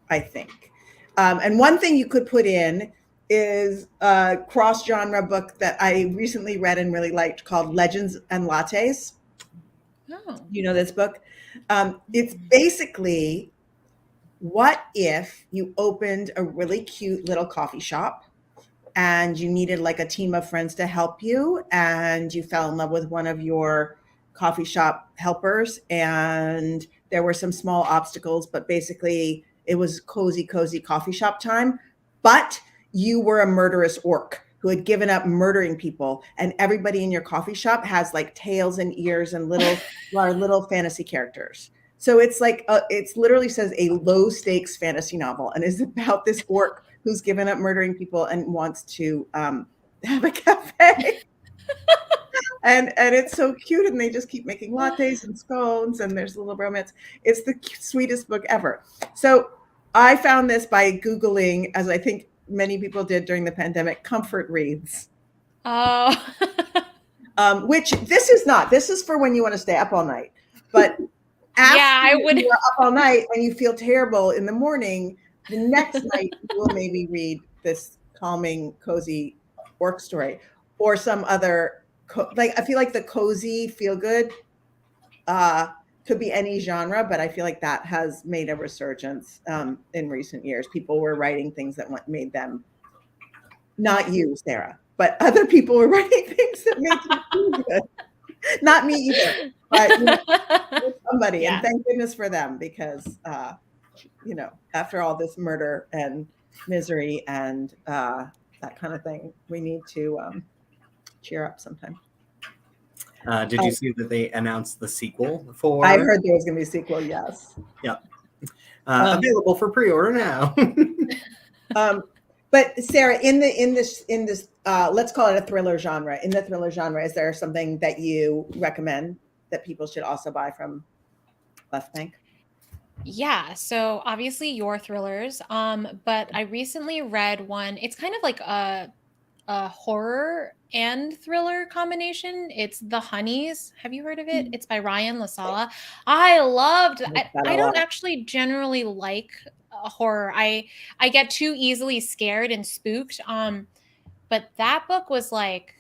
I think. And one thing you could put in is a cross-genre book that I recently read and really liked, called Legends and Lattes. Oh. You know this book? It's basically, what if you opened a really cute little coffee shop and you needed like a team of friends to help you, and you fell in love with one of your coffee shop helpers, and there were some small obstacles, but basically it was cozy coffee shop time. But you were a murderous orc who had given up murdering people, and everybody in your coffee shop has like tails and ears and little fantasy characters. So it's like it's literally says a low stakes fantasy novel, and is about this orc who's given up murdering people and wants to have a cafe. and it's so cute, and they just keep making lattes and scones, and there's a little romance. It's the sweetest book ever. So I found this by Googling, as I think many people did during the pandemic, comfort reads. Oh. Which this is not. This is for when you want to stay up all night. But after you are up all night and you feel terrible in the morning, the next night you will maybe read this calming, cozy orc story, or some other I feel like the cozy, feel good could be any genre, but I feel like that has made a resurgence in recent years. People were writing things that made them, not you, Sarah, but other people were writing things that made them feel good. Not me either, but somebody. Yeah. And thank goodness for them, because after all this murder and misery and that kind of thing, we need to cheer up sometime. Did you see that they announced the sequel for? I heard there was going to be a sequel. Yes. Yep. Available for pre-order now. But Sarah, in this let's call it a thriller genre. In the thriller genre, is there something that you recommend that people should also buy from Left Bank? Yeah, so obviously your thrillers. But I recently read one. It's kind of like a horror and thriller combination. It's The Honeys. Have you heard of it? It's by Ryan LaSala. I loved I like that I a don't lot. actually generally like horror. I get too easily scared and spooked. But that book was like,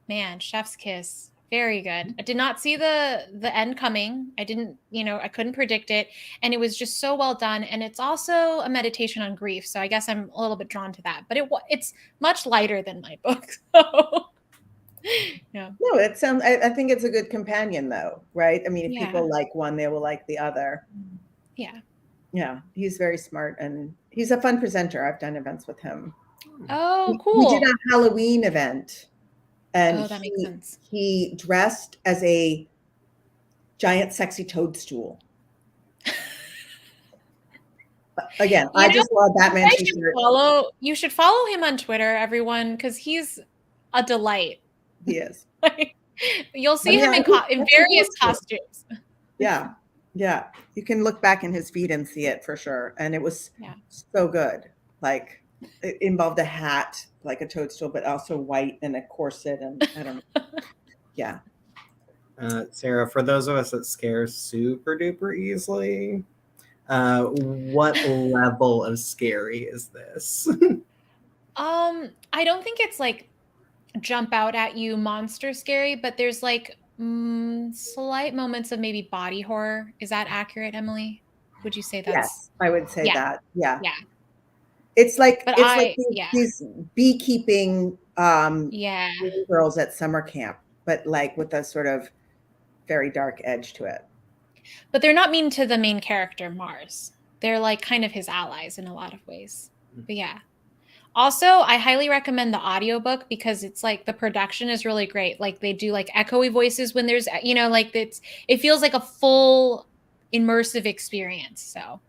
man, chef's kiss. Very good. I did not see the end coming. I didn't, I couldn't predict it, and it was just so well done. And it's also a meditation on grief, so I guess I'm a little bit drawn to that. But it's much lighter than my book. So yeah, No, it sounds. I think it's a good companion, though, right? I mean, if yeah, people like one, they will like the other. yeah. Yeah, he's very smart and he's a fun presenter. I've done events with him. Oh, We did cool. a Halloween event, and Oh, that makes sense. he dressed as a giant sexy toadstool. Again, I just love Batman t-shirt. You should follow him on Twitter, everyone, because he's a delight. He is. You'll see Yeah, him in various costumes. Yeah. Yeah. You can look back in his feed and see it for sure. And it was so good. Like it involved a hat, like a toadstool, but also white and a corset. And I don't know. Yeah. Sarah, for those of us that scare super duper easily, what level of scary is this? I don't think it's like jump out at you monster scary, but there's like slight moments of maybe body horror. Is that accurate, Emily? Would you say that's Yes, I would say that. Yeah. Yeah. It's like But these beekeeping yeah. girls at summer camp, but like with a sort of very dark edge to it. But they're not mean to the main character, Mars. They're like kind of his allies in a lot of ways. But yeah. Also, I highly recommend the audiobook because it's like the production is really great. Like they do like echoey voices when there's, like it feels like a full immersive experience. So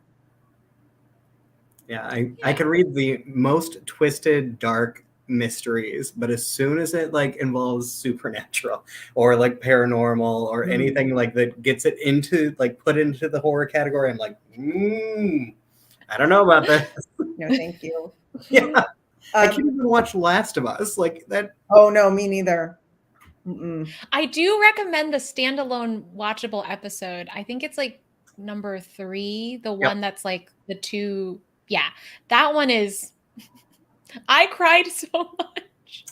Yeah, I could read the most twisted, dark mysteries, but as soon as it like involves supernatural or like paranormal or anything like that gets it into like put into the horror category, I'm like, I don't know about this. No, thank you. Yeah. I can't even watch Last of Us like that. Oh no, me neither. I do recommend the standalone watchable episode. I think it's like number 3, the one that's like the 2. Yeah, that one is. I cried so much.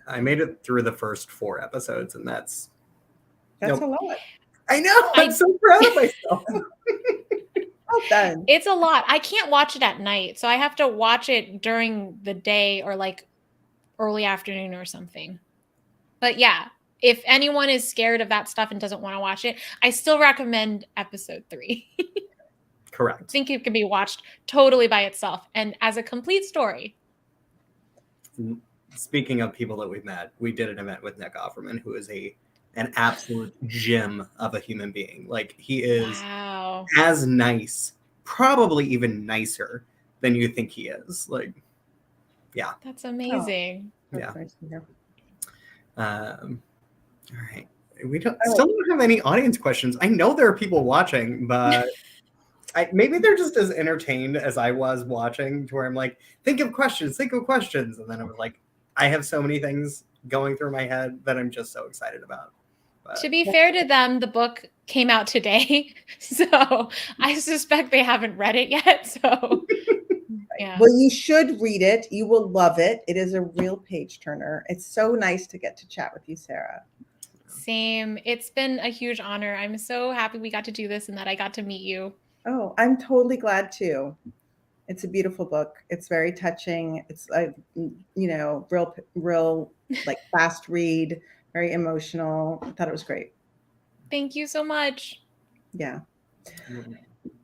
I made it through the first 4 episodes, and that's a lot. I know. I'm so proud of myself. Well done. It's a lot. I can't watch it at night, so I have to watch it during the day or like early afternoon or something. But yeah, if anyone is scared of that stuff and doesn't want to watch it, I still recommend episode 3. Correct. I think it can be watched totally by itself and as a complete story. Speaking of people that we've met, we did an event with Nick Offerman, who is an absolute gem of a human being. Like he is as nice, probably even nicer than you think he is. Like, yeah. That's amazing. Oh, that's nice to hear. All right. We still don't have any audience questions. I know there are people watching, but maybe they're just as entertained as I was watching, to where I'm like, think of questions. And then I was like, I have so many things going through my head that I'm just so excited about. But, to be fair to them, the book came out today, so I suspect they haven't read it yet. So, yeah. Well, you should read it. You will love it. It is a real page turner. It's so nice to get to chat with you, Sarah. Same. It's been a huge honor. I'm so happy we got to do this and that I got to meet you. Oh, I'm totally glad too. It's a beautiful book. It's very touching. It's like, real like fast read, very emotional. I thought it was great. Thank you so much. Yeah.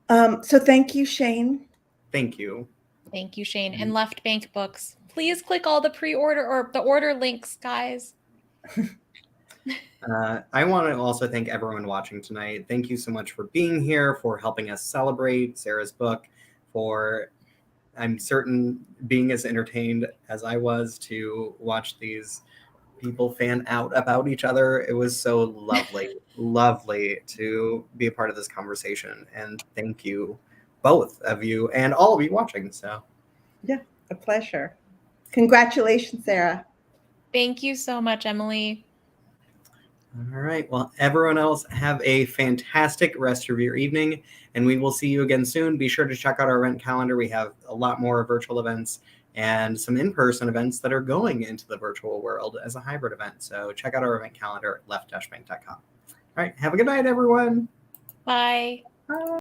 So thank you, Shane. Thank you. Thank you, Shane. And Left Bank Books. Please click all the pre-order or the order links, guys. I want to also thank everyone watching tonight. Thank you so much for being here, for helping us celebrate Sarah's book, for I'm certain being as entertained as I was to watch these people fan out about each other, it was so lovely, lovely to be a part of this conversation. And thank you, both of you, and all of you watching. So, Yeah, a pleasure. Congratulations, Sarah. Thank you so much, Emily. all right. Well, everyone else, have a fantastic rest of your evening, and we will see you again soon. Be sure to check out our event calendar. We have a lot more virtual events and some in-person events that are going into the virtual world as a hybrid event. So check out our event calendar at left-bank.com. All right. Have a good night, everyone. Bye. Bye.